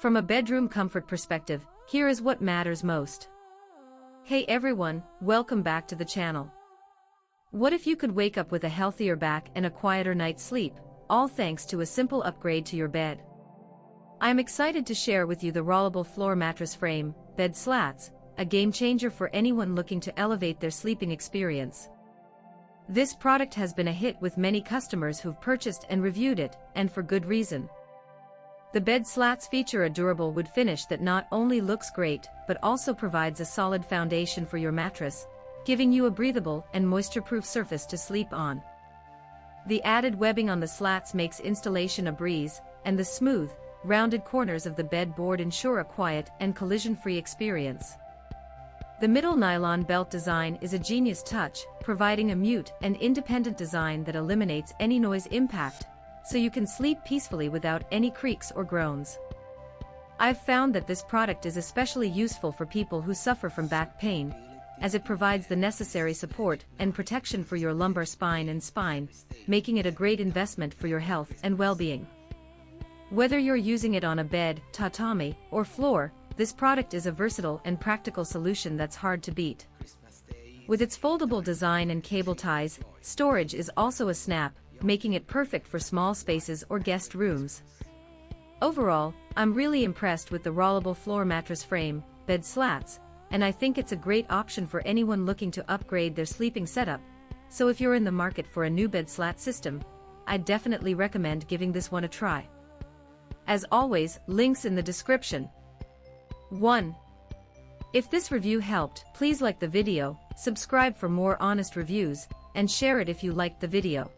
From a bedroom comfort perspective, here is what matters most. Hey everyone, welcome back to the channel. What if you could wake up with a healthier back and a quieter night's sleep, all thanks to a simple upgrade to your bed? I'm excited to share with you the Rollable floor mattress frame, bed slats, a game changer for anyone looking to elevate their sleeping experience. This product has been a hit with many customers who've purchased and reviewed it, and for good reason. The bed slats feature a durable wood finish that not only looks great, but also provides a solid foundation for your mattress, giving you a breathable and moisture-proof surface to sleep on. The added webbing on the slats makes installation a breeze, and the smooth, rounded corners of the bed board ensure a quiet and collision-free experience. The middle nylon belt design is a genius touch, providing a mute and independent design that eliminates any noise impact, so you can sleep peacefully without any creaks or groans. I've found that this product is especially useful for people who suffer from back pain, as it provides the necessary support and protection for your lumbar spine and spine, making it a great investment for your health and well-being. Whether you're using it on a bed, tatami, or floor, this product is a versatile and practical solution that's hard to beat. With its foldable design and cable ties, storage is also a snap, making it perfect for small spaces or guest rooms. Overall, I'm really impressed with the Rollable floor mattress frame, bed slats, and I think it's a great option for anyone looking to upgrade their sleeping setup. So if you're in the market for a new bed slat system, I'd definitely recommend giving this one a try. As always, links in the description. 1. If this review helped, please like the video, subscribe for more honest reviews, and share it if you liked the video.